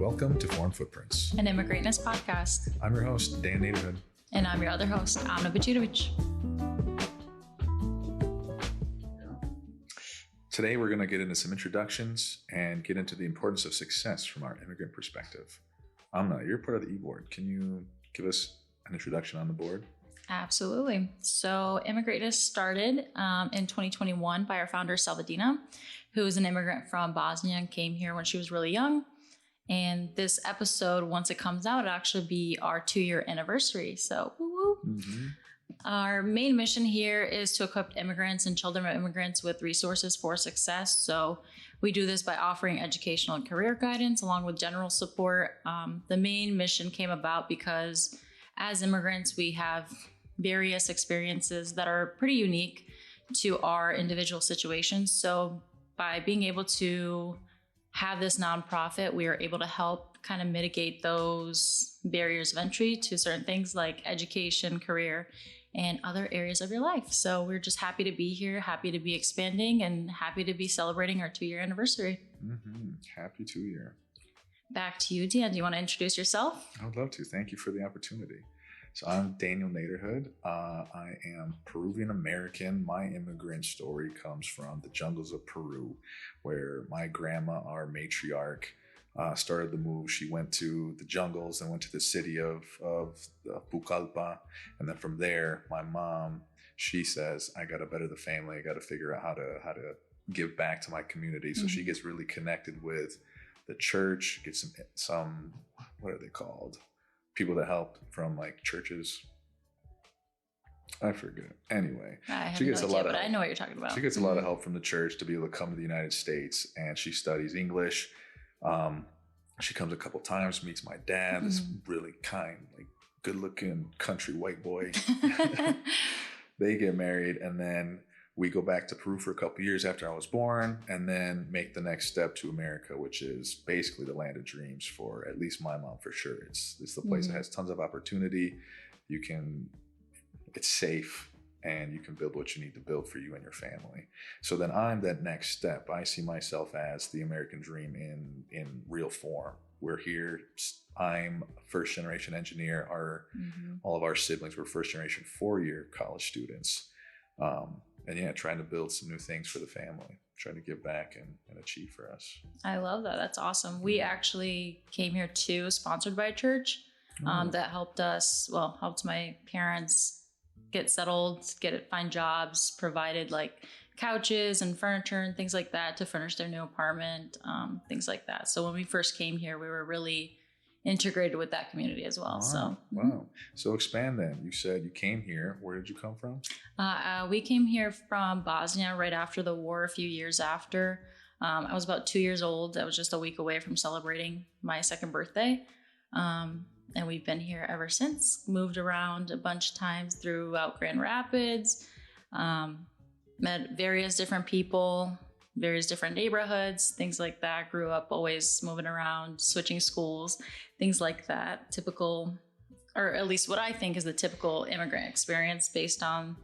Welcome to Foreign Footprints, an Immigreatness podcast. I'm your host, Dan Naderhood. And I'm your other host, Amna and Today, we're going to get into some introductions and get into the importance of success from our immigrant perspective. Amna, you're part of the e-board. Can you give us an introduction on the board? Absolutely. So Immigreatness started in 2021 by our founder, Salvadina, who is an immigrant from Bosnia and came here when she was really young. And this episode, once it comes out, it'll actually be our 2-year anniversary. So woo-woo. Mm-hmm. Our main mission here is to equip immigrants and children of immigrants with resources for success. So we do this by offering educational and career guidance along with general support. The main mission came about because as immigrants, we have various experiences that are pretty unique to our individual situations. So by being able to have this nonprofit, we are able to help kind of mitigate those barriers of entry to certain things like education, career, and other areas of your life. So we're just happy to be here, happy to be expanding, and happy to be celebrating our 2-year anniversary. Mm-hmm. Happy 2-year. Back to you, Dan. Do you want to introduce yourself? I would love to. Thank you for the opportunity. So I'm Daniel Naderhood. I am Peruvian American. My immigrant story comes from the jungles of Peru, where my grandma, our matriarch, started the move. She went to the jungles and went to the city of Pucallpa. And then from there, my mom, she says, I got to better the family. I got to figure out how to give back to my community. So she gets really connected with the church, gets some, what are they called? People that help from like churches. I forget. Anyway, she gets a lot of help. I know what you're talking about. She gets a lot of help from the church to be able to come to the United States, and she studies English. She comes a couple times, meets my dad, this really kind, like good-looking country white boy. They get married, and then we go back to Peru for a couple years after I was born, and then make the next step to America, which is basically the land of dreams for at least my mom, for sure. It's the place that has tons of opportunity. It's safe, and you can build what you need to build for you and your family. So then I'm that next step. I see myself as the American dream in real form. We're here. I'm a first-generation engineer. All of our siblings were first-generation 4-year college students. And yeah, trying to build some new things for the family, trying to give back and achieve for us. I love that. That's awesome. We actually came here too, sponsored by a church that helped my parents get settled, find jobs, provided like couches and furniture and things like that to furnish their new apartment, things like that. So when we first came here, we were really integrated with that community as well. Wow. So expand then. You said you came here. Where did you come from? We came here from Bosnia right after the war, a few years after. I was about 2 years old. I was just a week away from celebrating my second birthday. And we've been here ever since. Moved around a bunch of times throughout Grand Rapids. Met various different people, various different neighborhoods, things like that. Grew up always moving around, switching schools, things like that. Typical, or at least what I think is the typical immigrant experience based on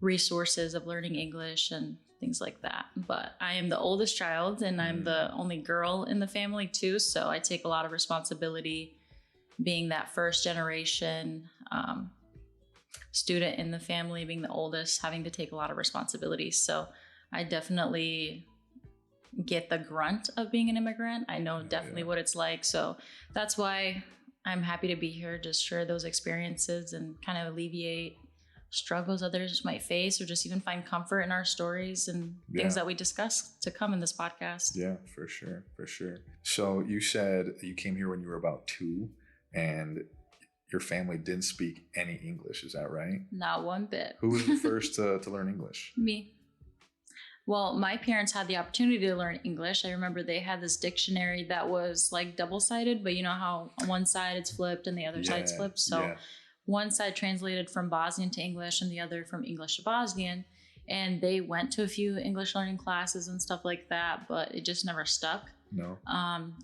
resources of learning English and things like that. But I am the oldest child and I'm the only girl in the family too. So I take a lot of responsibility being that first generation student in the family, being the oldest, having to take a lot of responsibility. So I definitely get the grunt of being an immigrant. I know definitely what it's like. So that's why I'm happy to be here, just share those experiences and kind of alleviate struggles others might face, or just even find comfort in our stories and things that we discuss to come in this podcast. Yeah, for sure. For sure. So you said you came here when you were about 2 and your family didn't speak any English. Is that right? Not one bit. Who was the first to learn English? Me. Well, my parents had the opportunity to learn English. I remember they had this dictionary that was like double-sided, but you know how on one side it's flipped and the other side's flipped. So one side translated from Bosnian to English and the other from English to Bosnian. And they went to a few English learning classes and stuff like that, but it just never stuck. No.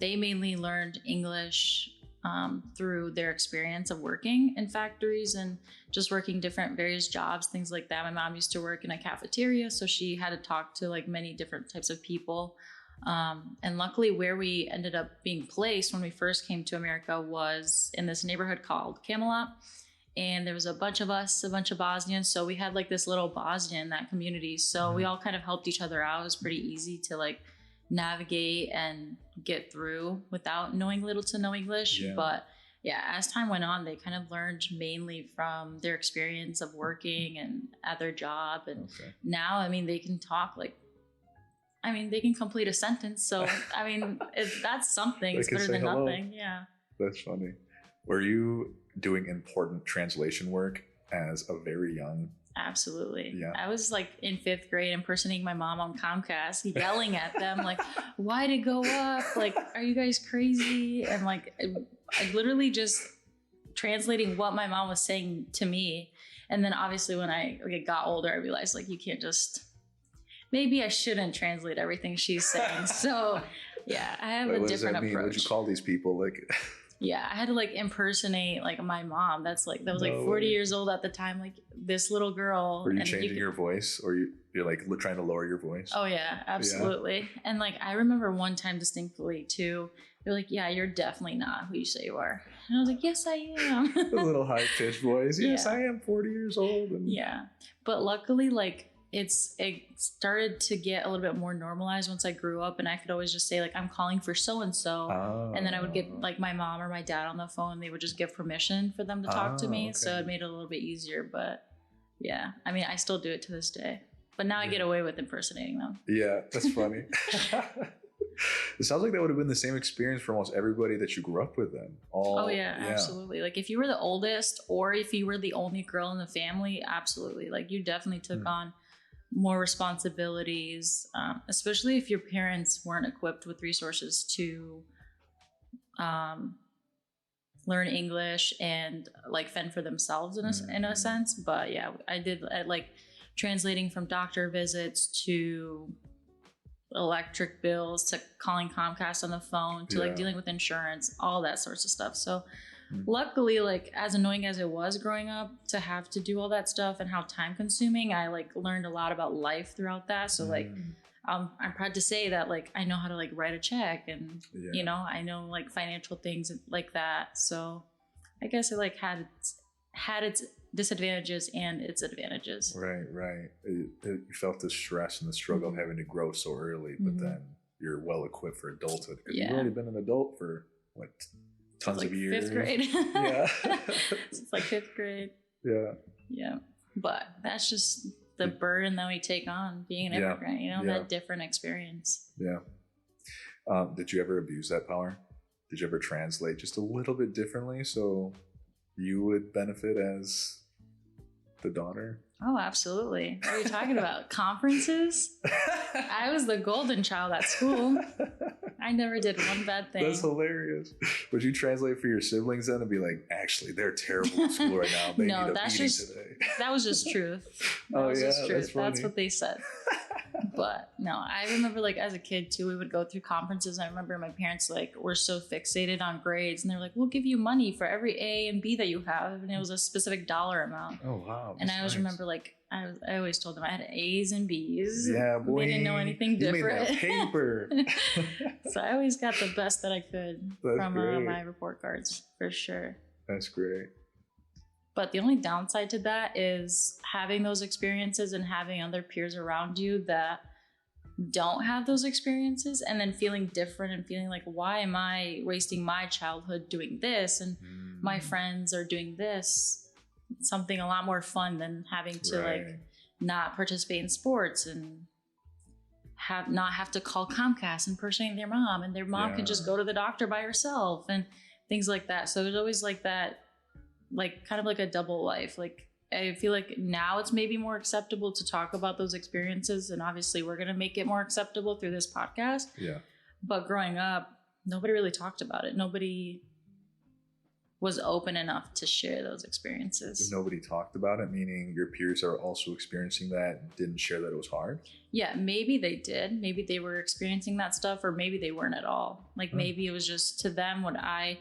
They mainly learned English through their experience of working in factories and just working different various jobs, things like that. My mom used to work in a cafeteria, so she had to talk to like many different types of people. And luckily where we ended up being placed when we first came to America was in this neighborhood called Camelot. And there was a bunch of us, a bunch of Bosnians. So we had like this little Bosnian in that community. So we all kind of helped each other out. It was pretty easy to like navigate and get through without knowing little to no English. Yeah. But yeah, as time went on, they kind of learned mainly from their experience of working and at their job. And now, I mean, they can talk like, I mean, they can complete a sentence. So, I mean, that's something. It's better than nothing. Yeah. That's funny. Were you doing important translation work as a very young? Absolutely. Yeah. I was like in 5th grade impersonating my mom on Comcast, yelling at them like, why'd it go up? Like, are you guys crazy? And like, I literally just translating what my mom was saying to me. And then obviously when I got older, I realized like, you can't just, maybe I shouldn't translate everything she's saying. So yeah, I have a different approach. What would you call these people? Like, yeah, I had to like impersonate like my mom. That was like 40 years old at the time. Like this little girl. Were you changing your voice, or you're like trying to lower your voice? Oh yeah, absolutely. Yeah. And like I remember one time distinctly too. They're like, "Yeah, you're definitely not who you say you are." And I was like, "Yes, I am." A little high pitched voice. Yes, I am 40 years old. And... Yeah, but luckily, like it started to get a little bit more normalized once I grew up, and I could always just say like, I'm calling for so and so, and then I would get like my mom or my dad on the phone, and they would just give permission for them to talk to me. So it made it a little bit easier. But yeah, I mean, I still do it to this day, but now I get away with impersonating them. Yeah, that's funny. It sounds like that would have been the same experience for almost everybody that you grew up with then. Absolutely. Like if you were the oldest or if you were the only girl in the family, absolutely. Like you definitely took on more responsibilities, especially if your parents weren't equipped with resources to learn English and like fend for themselves in a sense. But yeah, I like translating from doctor visits to electric bills to calling Comcast on the phone to like dealing with insurance, all that sorts of stuff. So luckily, like as annoying as it was growing up to have to do all that stuff and how time consuming, I like learned a lot about life throughout that. So like I'm proud to say that like I know how to like write a check and you know, I know like financial things like that. So I guess it like had its disadvantages and its advantages. Right. You felt the stress and the struggle of having to grow so early, but then you're well equipped for adulthood because you've already been an adult for what, tons like of years. 5th grade. Yeah. It's like 5th grade. Yeah. But that's just the burden that we take on being an immigrant, you know, that different experience. Yeah. Did you ever abuse that power? Did you ever translate just a little bit differently so you would benefit as the daughter? Oh, absolutely. What are you talking about? Conferences? I was the golden child at school. I never did one bad thing. That's hilarious. Would you translate for your siblings then and be like, actually, they're terrible at school right now. They need a meeting today. That was just truth. That's what they said. But no, I remember like as a kid too, we would go through conferences. And I remember my parents like were so fixated on grades and they're like, we'll give you money for every A and B that you have. And it was a specific dollar amount. Oh, wow. And I always remember like, I always told them I had A's and B's. Yeah, boy. They didn't know anything different. You made that paper. So I always got the best that I could from my report cards for sure. That's great. But the only downside to that is having those experiences and having other peers around you that don't have those experiences and then feeling different and feeling like, why am I wasting my childhood doing this? And my friends are doing this, something a lot more fun than having to like not participate in sports and not have to call Comcast and impersonate their mom, and their mom can just go to the doctor by herself and things like that. So there's always like that, like kind of like a double life. Like I feel like now it's maybe more acceptable to talk about those experiences, and obviously we're going to make it more acceptable through this podcast. Yeah. But growing up, nobody really talked about it. Nobody was open enough to share those experiences. Nobody talked about it, meaning your peers are also experiencing that, didn't share that it was hard? Yeah, maybe they did. Maybe they were experiencing that stuff, or maybe they weren't at all. Like maybe it was just to them what I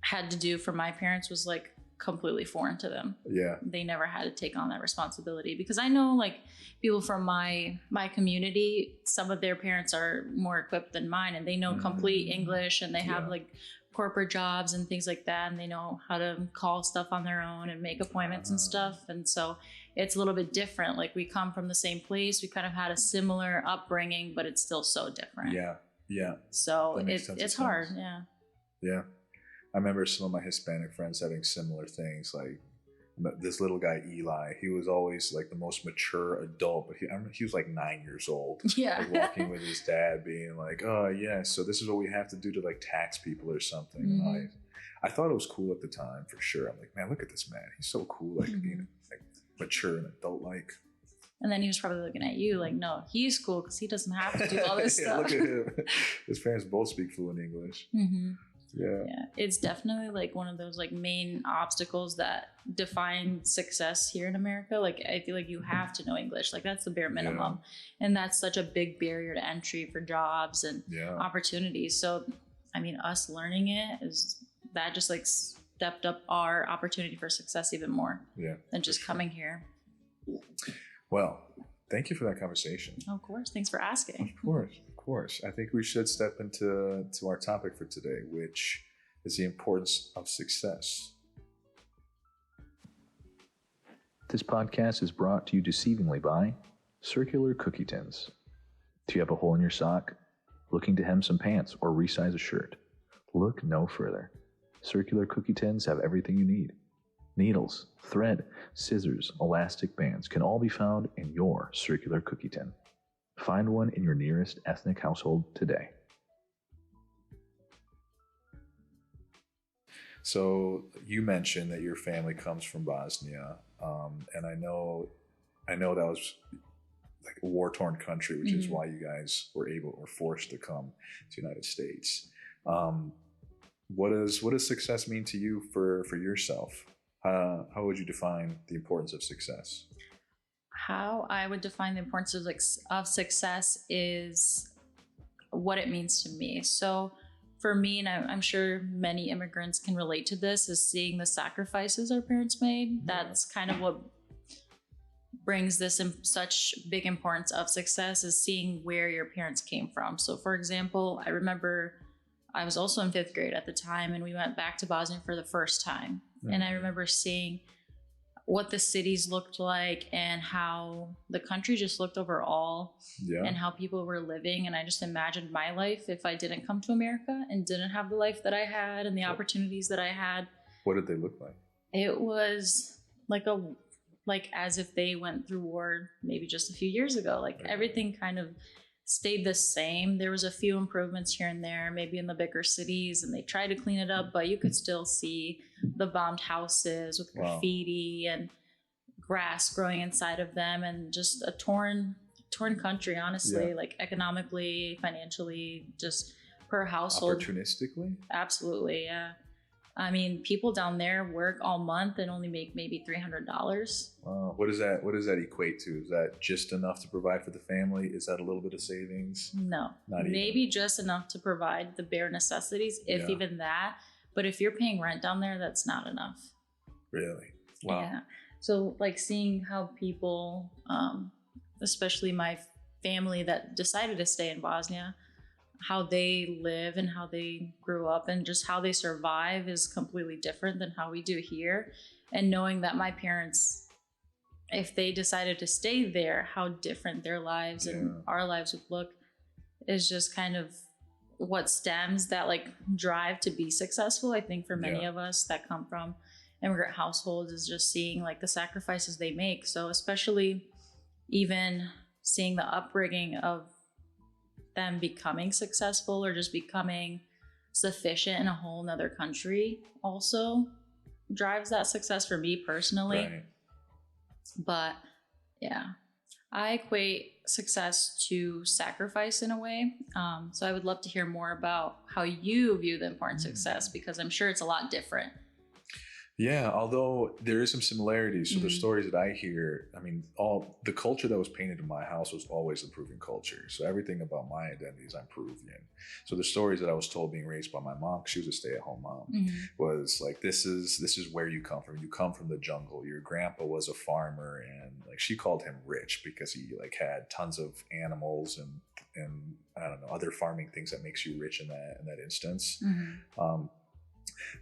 had to do for my parents was like completely foreign to them. Yeah. They never had to take on that responsibility, because I know like people from my community, some of their parents are more equipped than mine, and they know complete English, and they have like corporate jobs and things like that, and they know how to call stuff on their own and make appointments and stuff. And so it's a little bit different. Like we come from the same place, we kind of had a similar upbringing, but it's still so different. Yeah. So it's hard. Yeah. I remember some of my Hispanic friends having similar things. Like this little guy, Eli, he was always like the most mature adult, but he was like 9 years old. Yeah. Like walking with his dad being like, oh yeah, so this is what we have to do to like tax people or something. And I thought it was cool at the time for sure. I'm like, man, look at this man. He's so cool. Like being like mature and adult like. And then he was probably looking at you like, no, he's cool because he doesn't have to do all this stuff. Look at him. His parents both speak fluent English. Yeah, it's definitely like one of those like main obstacles that define success here in America. Like I feel like you have to know English, like that's the bare minimum, and that's such a big barrier to entry for jobs and opportunities. So I mean, us learning it is that just like stepped up our opportunity for success even more than just coming here. Well, thank you for that conversation. Of course, thanks for asking. Of course. I think we should step into our topic for today, which is the importance of success. This podcast is brought to you deceivingly by Circular Cookie Tins. Do you have a hole in your sock? Looking to hem some pants or resize a shirt? Look no further. Circular Cookie Tins have everything you need. Needles, thread, scissors, elastic bands can all be found in your Circular Cookie Tin. Find one in your nearest ethnic household today. So you mentioned that your family comes from Bosnia, and I know that was like a war-torn country, which is why you guys were forced to come to the United States. What does success mean to you for yourself? How would you define the importance of success? How I would define the importance of success is what it means to me. So for me, and I'm sure many immigrants can relate to this, is seeing the sacrifices our parents made. That's kind of what brings this in such big importance of success, is seeing where your parents came from. So for example, I remember I was also in 5th grade at the time, and we went back to Bosnia for the first time. And I remember seeing what the cities looked like and how the country just looked overall, and how people were living. And I just imagined my life if I didn't come to America and didn't have the life that I had and the opportunities that I had. What did they look like? It was like as if they went through war maybe just a few years ago. Like everything kind of stayed the same. There was a few improvements here and there, maybe in the bigger cities, and they tried to clean it up, but you could still see the bombed houses with graffiti and grass growing inside of them, and just a torn country, honestly, like economically, financially, just per household. Opportunistically? Absolutely, yeah. I mean, people down there work all month and only make maybe $300. What does that equate to? Is that just enough to provide for the family? Is that a little bit of savings? No, maybe just enough to provide the bare necessities, if even that. But if you're paying rent down there, that's not enough. Really? Wow. Yeah. So like seeing how people, especially my family that decided to stay in Bosnia, how they live and how they grew up and just how they survive is completely different than how we do here. And knowing that my parents, if they decided to stay there, how different their lives and our lives would look, is just kind of what stems that like drive to be successful. I think for many of us that come from immigrant households, is just seeing like the sacrifices they make. So especially even seeing the upbringing of them becoming successful or just becoming sufficient in a whole nother country also drives that success for me personally. Right. But yeah, I equate success to sacrifice in a way. So I would love to hear more about how you view the importance of success, because I'm sure it's a lot different. Yeah, although there is some similarities. So the stories that I hear, I mean, all the culture that was painted in my house was always the Peruvian culture. So everything about my identity is I'm Peruvian. So the stories that I was told being raised by my mom, 'cause she was a stay-at-home mom, was like, this is where you come from. You come from the jungle. Your grandpa was a farmer, and like she called him rich because he like had tons of animals and I don't know, other farming things that makes you rich in that instance.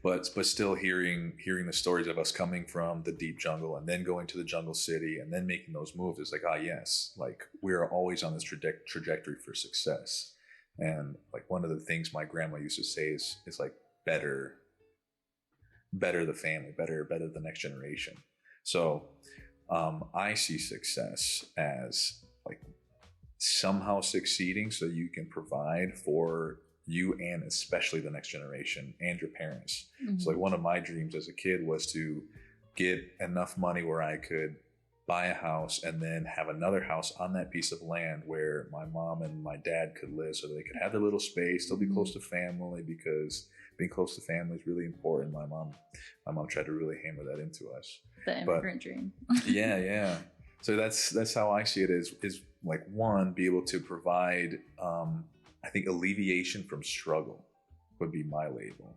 But still hearing the stories of us coming from the deep jungle and then going to the jungle city and then making those moves is like, yes, like we're always on this trajectory for success. And like one of the things my grandma used to say is like better the family, better the next generation. So I see success as like somehow succeeding so you can provide for you and especially the next generation and your parents. So like one of my dreams as a kid was to get enough money where I could buy a house and then have another house on that piece of land where my mom and my dad could live, so they could have their little space, still be close to family, because being close to family is really important. My mom tried to really hammer that into us. The immigrant dream. yeah. So that's how I see it, is like, one, be able to provide I think alleviation from struggle would be my label.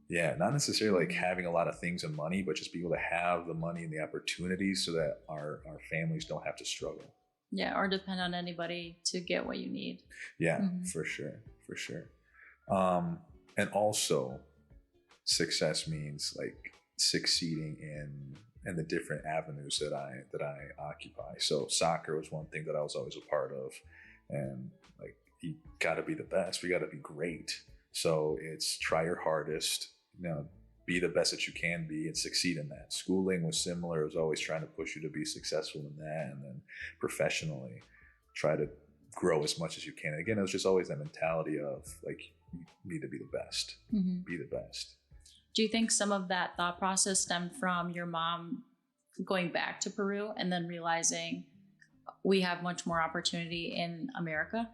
Yeah, not necessarily like having a lot of things and money, but just be able to have the money and the opportunities so that our families don't have to struggle. Yeah, or depend on anybody to get what you need. Yeah, for sure. And also, success means like succeeding in the different avenues that I occupy. So soccer was one thing that I was always a part of, and like, you got to be the best. We got to be great. So it's try your hardest, be the best that you can be and succeed in that. Schooling was similar. It was always trying to push you to be successful in that. And then professionally, try to grow as much as you can. And again, it was just always that mentality of like, you need to be the best. Be the best. Do you think some of that thought process stemmed from your mom going back to Peru and then realizing we have much more opportunity in America?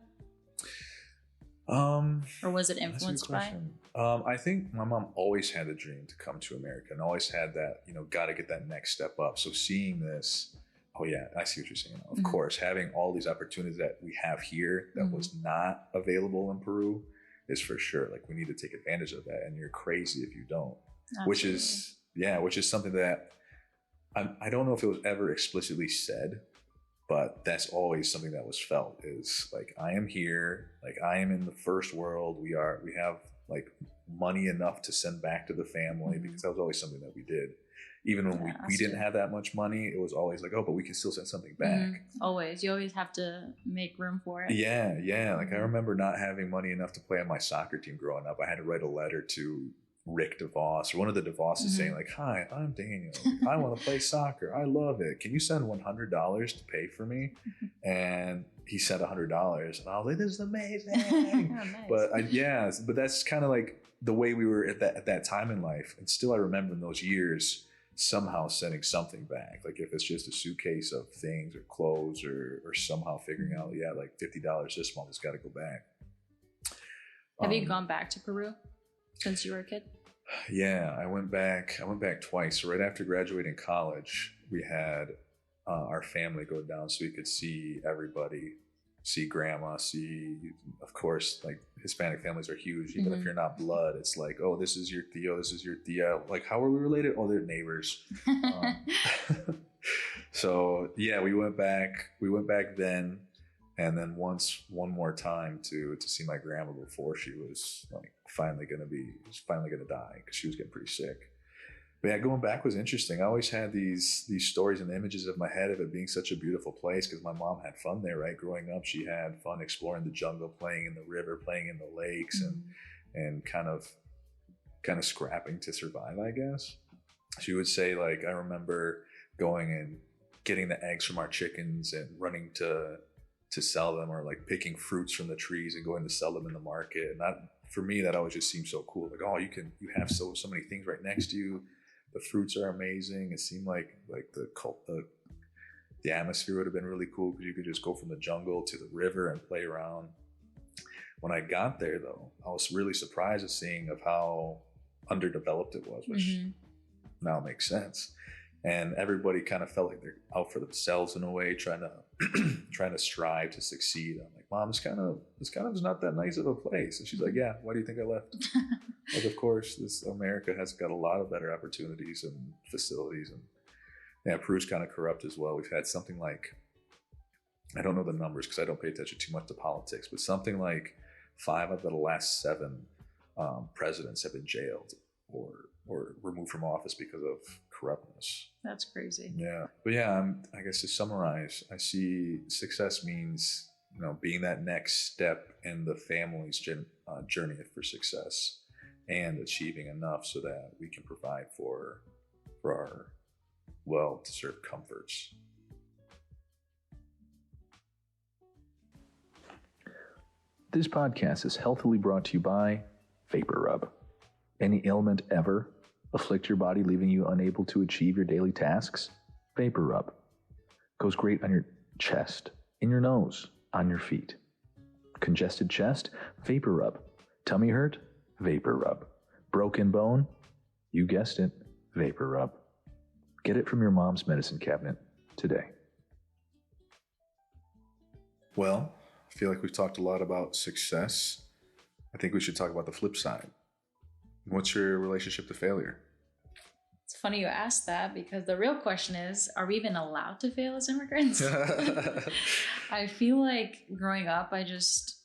Or was it influenced by? I think my mom always had a dream to come to America and always had that, got to get that next step up. So seeing this, oh yeah, I see what you're saying. Of course, having all these opportunities that we have here that was not available in Peru is for sure. Like, we need to take advantage of that, and you're crazy if you don't. Absolutely. Which is something that I don't know if it was ever explicitly said, but that's always something that was felt, is like, I am here, like I am in the first world. We have like money enough to send back to the family, because that was always something that we did. Even when we didn't have that much money, it was always like, oh, but we can still send something back. Always. You always have to make room for it. Yeah. Like, I remember not having money enough to play on my soccer team growing up. I had to write a letter to Rick DeVos, or one of the DeVosses, saying like, hi, I'm Daniel. I want to play soccer. I love it. Can you send $100 to pay for me? And he sent $100, and I was like, this is amazing. Nice. But that's kind of like the way we were at that time in life. And still, I remember in those years somehow sending something back. Like, if it's just a suitcase of things or clothes, or somehow figuring out, like $50 this month has got to go back. Have you gone back to Peru since you were a kid? Yeah, I went back twice. So right after graduating college, we had our family go down so we could see everybody, see grandma, see, of course, like, Hispanic families are huge. Even if you're not blood, it's like, oh, this is your tío, this is your tía. Like, how are we related? Oh, they're neighbors. So yeah, we went back then. And then one more time to see my grandma before she was like finally gonna die, because she was getting pretty sick. But yeah, going back was interesting. I always had these stories and images of my head of it being such a beautiful place, because my mom had fun there, right? Growing up, she had fun exploring the jungle, playing in the river, playing in the lakes, and kind of scrapping to survive, I guess. She would say, like, I remember going and getting the eggs from our chickens and running to sell them, or like picking fruits from the trees and going to sell them in the market. And that, for me, that always just seemed so cool. Like, oh, you have so many things right next to you. The fruits are amazing. It seemed like the atmosphere would have been really cool, because you could just go from the jungle to the river and play around. When I got there, though, I was really surprised at seeing of how underdeveloped it was, which now makes sense. And everybody kind of felt like they're out for themselves in a way, trying to strive to succeed. I'm like, Mom, this kind of is not that nice of a place. And she's like, yeah, why do you think I left? Like, of course, this America has got a lot of better opportunities and facilities. And yeah, Peru's kind of corrupt as well. We've had something like, I don't know the numbers because I don't pay attention too much to politics, but something like 5 of the last 7 presidents have been jailed or removed from office because of corruptness. That's crazy. Yeah. But yeah, I guess to summarize, I see success means, being that next step in the family's journey for success and achieving enough so that we can provide for our well-deserved comforts. This podcast is healthily brought to you by Vapor Rub. Any ailment ever afflict your body, leaving you unable to achieve your daily tasks? Vapor Rub goes great on your chest, in your nose, on your feet. Congested chest? Vapor Rub. Tummy hurt? Vapor Rub. Broken bone? You guessed it, Vapor Rub. Get it from your mom's medicine cabinet today. Well, I feel like we've talked a lot about success. I think we should talk about the flip side. What's your relationship to failure? It's funny you asked that because the real question is, are we even allowed to fail as immigrants? I feel like growing up, I just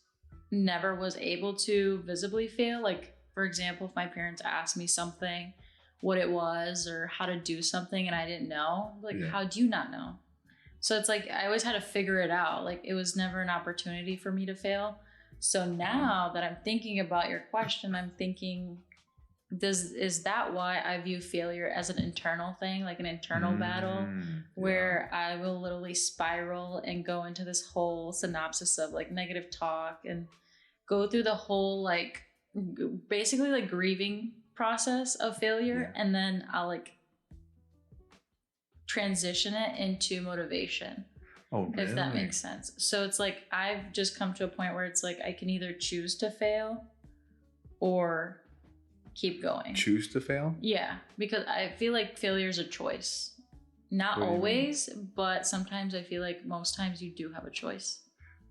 never was able to visibly fail. Like, for example, if my parents asked me something, what it was or how to do something and I didn't know, How do you not know? So it's like I always had to figure it out. Like, it was never an opportunity for me to fail. So now that I'm thinking about your question, I'm thinking, is that why I view failure as an internal thing, like an internal battle, where I will literally spiral and go into this whole synopsis of like negative talk and go through the whole basically grieving process of failure, and then I'll transition it into motivation. Oh, really? If that makes sense. So it's like I've just come to a point where it's like I can either choose to fail or keep going. Choose to fail? Yeah, because I feel like failure is a choice. Not always, but sometimes I feel like most times you do have a choice.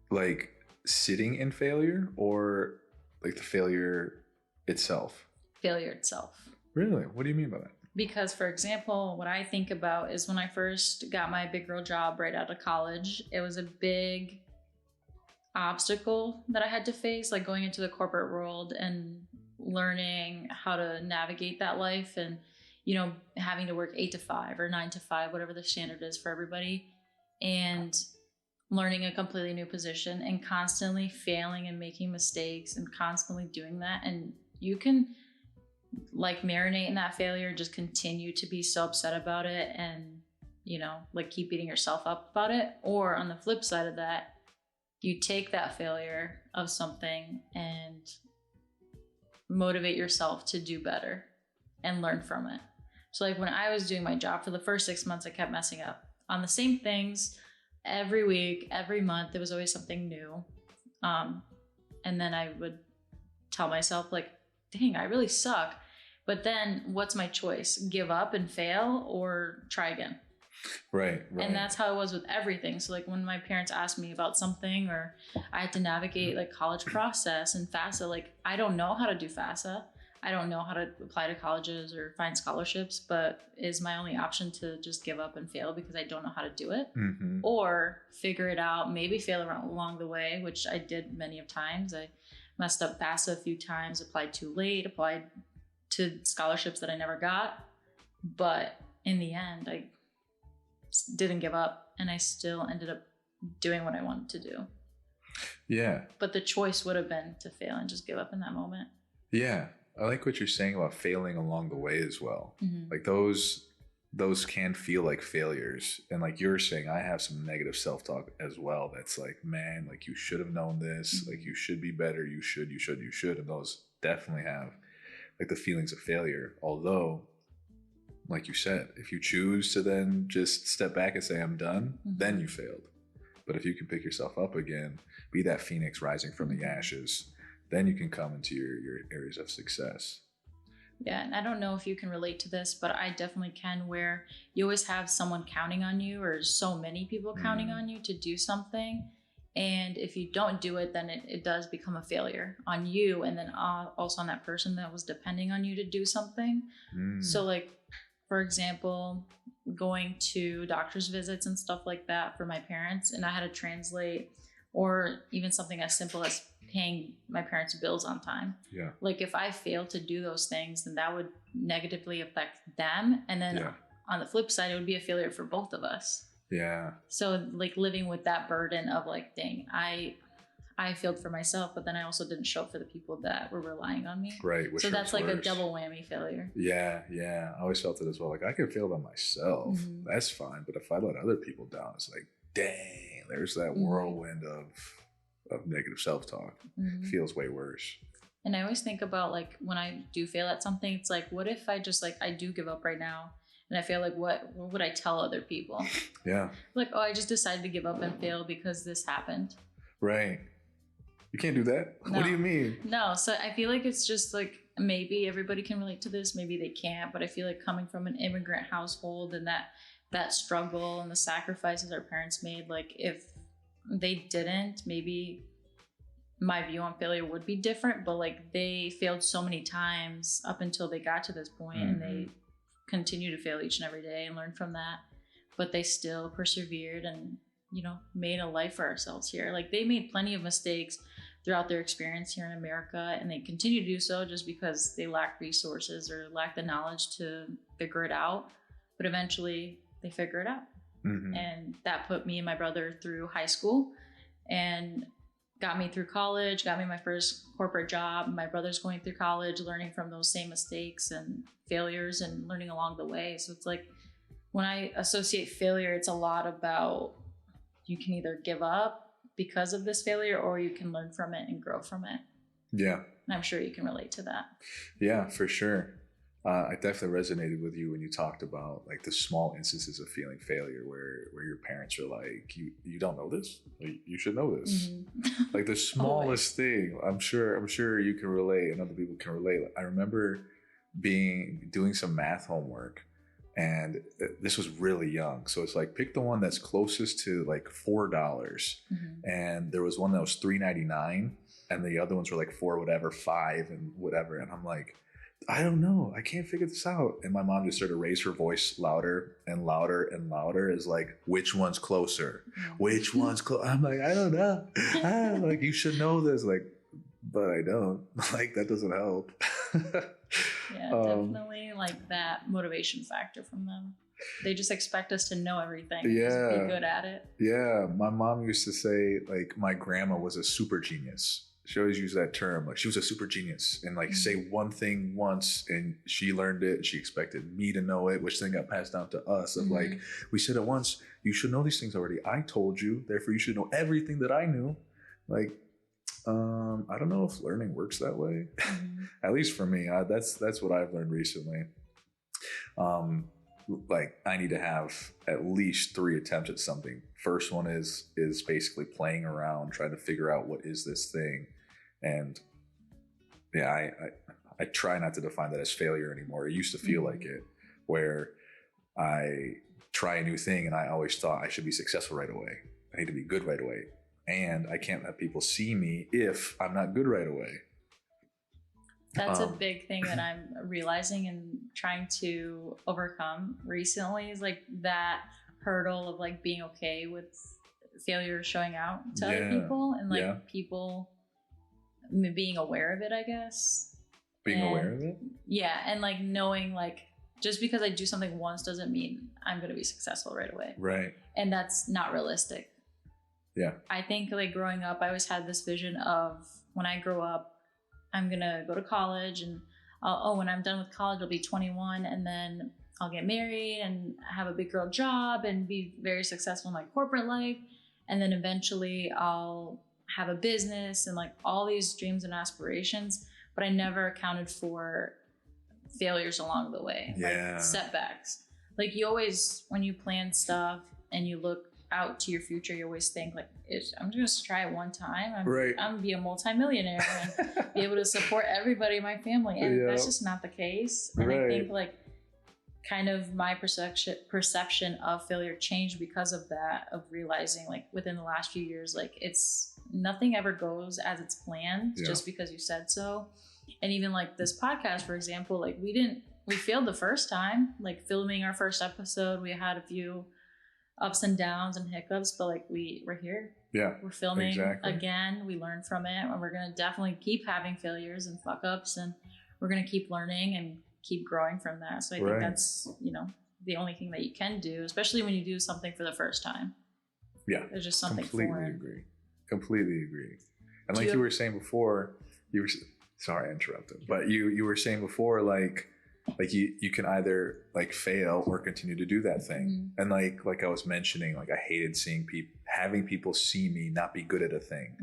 Like sitting in failure or like the failure itself? Failure itself. Really? What do you mean by that? Because, for example, what I think about is when I first got my big girl job right out of college, it was a big obstacle that I had to face, like going into the corporate world and learning how to navigate that life and, having to work 8 to 5 or 9 to 5, whatever the standard is for everybody, and learning a completely new position and constantly failing and making mistakes and constantly doing that. And you can marinate in that failure, just continue to be so upset about it and, keep beating yourself up about it. Or on the flip side of that, you take that failure of something and motivate yourself to do better and learn from it. So when I was doing my job for the first 6 months, I kept messing up on the same things every week, every month. There was always something new. And then I would tell myself dang, I really suck. But then what's my choice? Give up and fail or try again? Right. And that's how it was with everything. So when my parents asked me about something or I had to navigate college process and FAFSA, I don't know how to do FAFSA. I don't know how to apply to colleges or find scholarships, but is my only option to just give up and fail because I don't know how to do it, or figure it out, maybe fail along the way, which I did many of times. I messed up FAFSA a few times, applied too late, applied to scholarships that I never got. But in the end, I didn't give up and I still ended up doing what I wanted to do. Yeah. But the choice would have been to fail and just give up in that moment. Yeah. I like what you're saying about failing along the way as well. Those can feel like failures. And like you're saying, I have some negative self-talk as well. That's man, you should have known this. You should be better. You should. And those definitely have the feelings of failure. Although, like you said, if you choose to then just step back and say, I'm done, then you failed. But if you can pick yourself up again, be that phoenix rising from the ashes, then you can come into your areas of success. Yeah, and I don't know if you can relate to this, but I definitely can, where you always have someone counting on you, or so many people counting on you to do something. And if you don't do it, then it does become a failure on you, and then also on that person that was depending on you to do something. So like, for example, going to doctor's visits and stuff like that for my parents, and I had to translate, or even something as simple as paying my parents' bills on time. Yeah. Like if I failed to do those things, then that would negatively affect them. And then on the flip side, it would be a failure for both of us. Yeah. So like living with that burden of like, dang, I failed for myself, but then I also didn't show up for the people that were relying on me. Right. So that's like a double whammy failure. Yeah. Yeah. I always felt it as well. Like I could fail by myself. That's fine. But if I let other people down, it's like, dang, there's that whirlwind of negative self-talk. Feels way worse. And I always think about like when I do fail at something, it's like, what if I just like, I do give up right now? And I feel like, what would I tell other people? Yeah. Like, oh, I just decided to give up and fail because this happened. Right. You can't do that. No. What do you mean? No. So I feel like it's just like, maybe everybody can relate to this. Maybe they can't. But I feel like coming from an immigrant household and that struggle and the sacrifices our parents made, like if they didn't, maybe my view on failure would be different. But like they failed so many times up until they got to this point, and they continue to fail each and every day and learn from that. But they still persevered and, you know, made a life for ourselves here. Like they made plenty of mistakes throughout their experience here in America, and they continue to do so just because they lack resources or lack the knowledge to figure it out. But eventually they figure it out. And that put me and my brother through high school and got me through college, got me my first corporate job. My brother's going through college, learning from those same mistakes and failures and learning along the way. So it's like when I associate failure, it's a lot about you can either give up because of this failure, or you can learn from it and grow from it. Yeah. And I'm sure you can relate to that. Yeah, for sure. I definitely resonated with you when you talked about like the small instances of feeling failure where your parents are like, you don't know this? You should know this. Like the smallest thing. I'm sure you can relate and other people can relate. I remember doing some math homework, and this was really young. So it's like, pick the one that's closest to like $4. And there was one that was $3.99, and the other ones were like $4, and whatever. And I'm like, I don't know. I can't figure this out. And my mom just started to raise her voice louder and louder and louder. Is like, which one's closer? Which one's close? I'm like, I don't know. Like, you should know this. Like, but I don't. Like, that doesn't help. Yeah, definitely like that motivation factor from them. They just expect us to know everything. Yeah. Just be good at it. Yeah. My mom used to say, like, my grandma was a super genius. She always used that term. Like, she was a super genius, and like say one thing once and she learned it and she expected me to know it, which then got passed down to us of like, we said it once, you should know these things already. I told you, therefore you should know everything that I knew. Like, I don't know if learning works that way. At least for me, that's what I've learned recently. Like, I need to have at least 3 attempts at something. First one is basically playing around, trying to figure out what is this thing. And yeah, I try not to define that as failure anymore. It used to feel like it, where I try a new thing and I always thought I should be successful right away. I need to be good right away. And I can't let people see me if I'm not good right away. That's a big thing that I'm realizing and trying to overcome recently, is like that hurdle of like being okay with failure showing out to other people, and like people being aware of it, I guess. Being aware of it? Yeah. And like knowing like, just because I do something once doesn't mean I'm going to be successful right away. Right. And that's not realistic. Yeah. I think like growing up, I always had this vision of when I grow up, I'm going to go to college, and when I'm done with college, I'll be 21, and then I'll get married and have a big girl job and be very successful in my corporate life. And then eventually I'll have a business and like all these dreams and aspirations, but I never accounted for failures along the way, like setbacks. Like you always, when you plan stuff and you look out to your future, you always think like, I'm just try it one time. I'm gonna be a multimillionaire and be able to support everybody in my family. And that's just not the case. And I think like kind of my perception of failure changed because of that, of realizing like within the last few years, like it's nothing ever goes as it's planned just because you said so. And even like this podcast, for example, like we failed the first time, like filming our first episode. We had a few ups and downs and hiccups, but like we're here. Yeah. We're filming again. We learned from it, and we're going to definitely keep having failures and fuck ups, and we're going to keep learning and keep growing from that. So I think that's, the only thing that you can do, especially when you do something for the first time. Yeah. There's just something foreign. Completely agree. And like you were saying before, sorry I interrupted, but you were saying before, like you can either like fail or continue to do that thing. And like I was mentioning, like I hated having people see me not be good at a thing.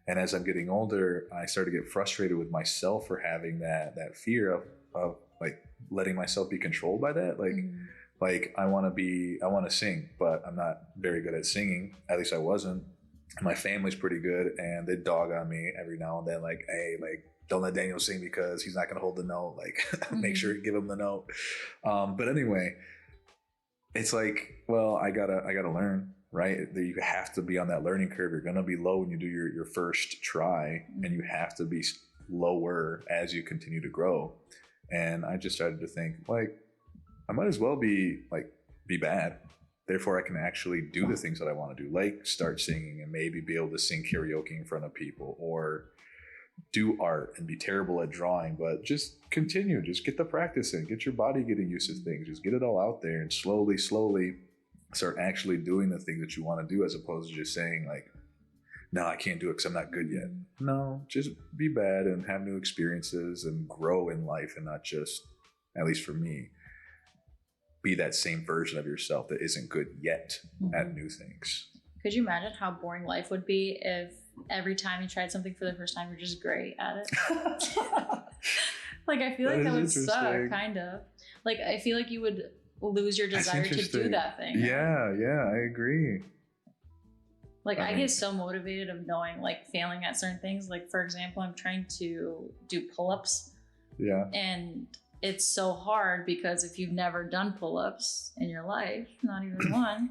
And as I'm getting older, I started to get frustrated with myself for having that fear of like letting myself be controlled by that. Like I want to sing, but I'm not very good at singing. At least I wasn't. My family's pretty good, and they dog on me every now and then, like, hey, like, don't let Daniel sing because he's not going to hold the note. Like, make sure you give him the note. But anyway, it's like, well, I gotta learn, right? You have to be on that learning curve. You're going to be low when you do your first try, and you have to be lower as you continue to grow. And I just started to think, like, I might as well be bad. Therefore, I can actually do the things that I want to do, like start singing and maybe be able to sing karaoke in front of people, or do art and be terrible at drawing, but just continue, just get the practice in, get your body getting used to things, just get it all out there and slowly start actually doing the things that you want to do, as opposed to just saying like, no, I can't do it because I'm not good yet. No, just be bad and have new experiences and grow in life, and not just, at least for me, be that same version of yourself that isn't good yet at new things. Could you imagine how boring life would be if every time you tried something for the first time, you're just great at it? Like, I feel like that would suck, kind of. Like, I feel like you would lose your desire to do that thing. Yeah, I agree. Like, I get so motivated of knowing, like, failing at certain things. Like, for example, I'm trying to do pull-ups. Yeah. And it's so hard because if you've never done pull-ups in your life, not even one,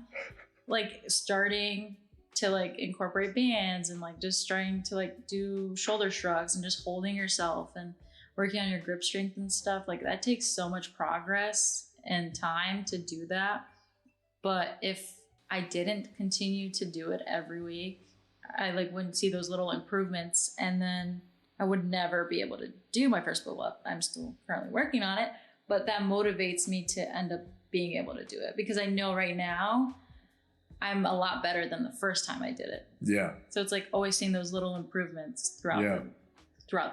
like starting to like incorporate bands and like just trying to like do shoulder shrugs and just holding yourself and working on your grip strength and stuff, like that takes so much progress and time to do that. But if I didn't continue to do it every week, I like wouldn't see those little improvements, and then I would never be able to do my first pull-up. I'm still currently working on it, but that motivates me to end up being able to do it, because I know right now I'm a lot better than the first time I did it. Yeah. So it's like always seeing those little improvements throughout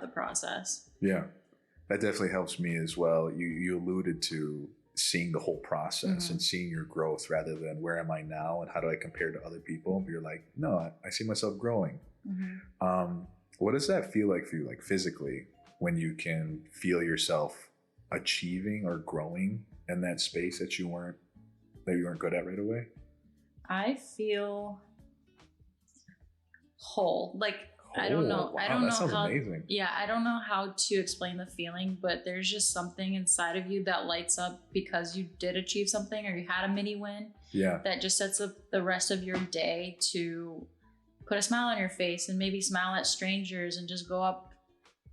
the process. Yeah. That definitely helps me as well. You alluded to seeing the whole process and seeing your growth rather than where am I now and how do I compare to other people? You're like, no, I see myself growing. What does that feel like for you, like physically, when you can feel yourself achieving or growing in that space that you weren't good at right away? I feel whole. Like, I don't know. Wow, I don't know sounds how. Amazing. Yeah, I don't know how to explain the feeling, but there's just something inside of you that lights up because you did achieve something or you had a mini win. Yeah. That just sets up the rest of your day to put a smile on your face and maybe smile at strangers and just go up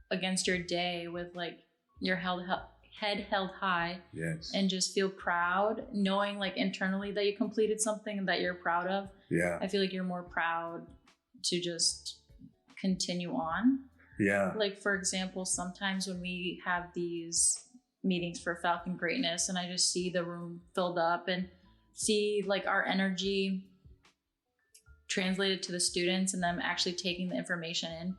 against your day with like your head held high. Yes. And just feel proud, knowing like internally that you completed something that you're proud of. Yeah. I feel like you're more proud to just continue on. Yeah. Like, for example, sometimes when we have these meetings for Falcon Greatness and I just see the room filled up and see like our energy translated to the students and them actually taking the information in,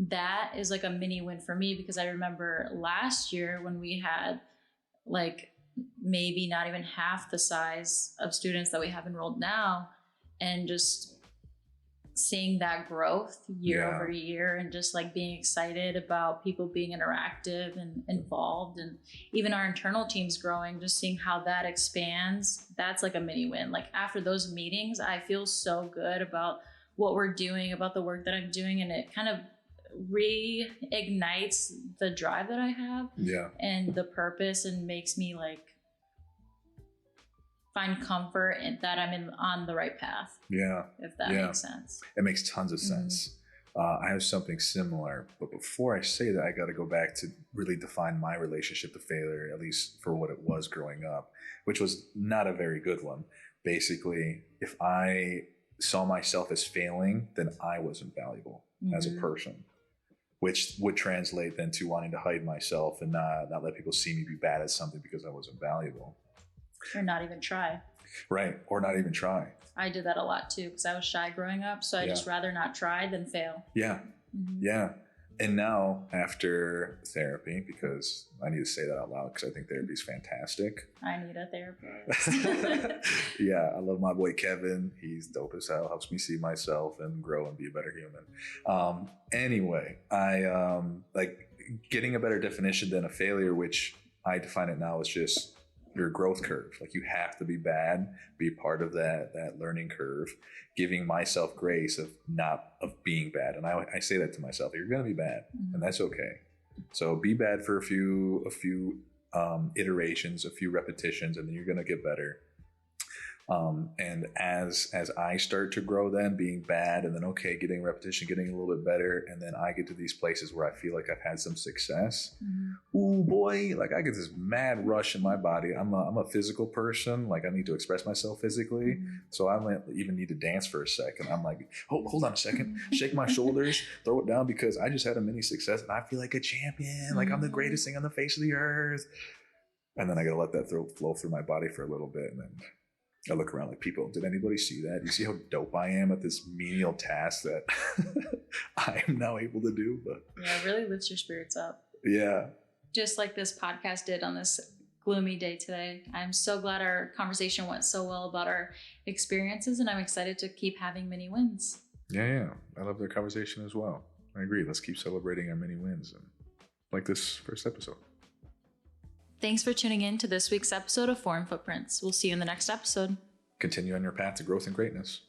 that is like a mini win for me, because I remember last year when we had like maybe not even half the size of students that we have enrolled now, and just seeing that growth year over year, and just like being excited about people being interactive and involved, and even our internal teams growing, just seeing how that expands, that's like a mini win. Like after those meetings, I feel so good about what we're doing, about the work that I'm doing, and it kind of reignites the drive that I have and the purpose, and makes me like find comfort in that I'm on the right path. Yeah. If that makes sense. It makes tons of sense. I have something similar, but before I say that, I got to go back to really define my relationship to failure, at least for what it was growing up, which was not a very good one. Basically, if I saw myself as failing, then I wasn't valuable as a person, which would translate then to wanting to hide myself and not let people see me be bad at something because I wasn't valuable. Or not even try. Right. Or not even try. I did that a lot too, because I was shy growing up. So I just rather not try than fail. Yeah. Yeah. And now after therapy, because I need to say that out loud because I think therapy is fantastic. I need a therapist. Yeah. I love my boy, Kevin. He's dope as hell. Helps me see myself and grow and be a better human. Anyway, I like getting a better definition than a failure, which I define it now as just your growth curve. Like you have to be bad, be part of that learning curve, giving myself grace of being bad. And I say that to myself, you're going to be bad and that's okay. So be bad for a few iterations, a few repetitions, and then you're going to get better. And as I start to grow, then being bad, and then getting repetition, getting a little bit better, and then I get to these places where I feel like I've had some success. Ooh boy, like I get this mad rush in my body. I'm a physical person. Like I need to express myself physically, so I might even need to dance for a second. I'm like, oh, hold on a second, shake my shoulders, throw it down, because I just had a mini success and I feel like a champion. Like I'm the greatest thing on the face of the earth. And then I gotta let that flow through my body for a little bit, and then I look around like, people, did anybody see that? You see how dope I am at this menial task that I am now able to do? But yeah, it really lifts your spirits up. Yeah. Just like this podcast did on this gloomy day today. I'm so glad our conversation went so well about our experiences, and I'm excited to keep having mini wins. Yeah. I love their conversation as well. I agree. Let's keep celebrating our mini wins, and like this first episode. Thanks for tuning in to this week's episode of Foreign Footprints. We'll see you in the next episode. Continue on your path to growth and greatness.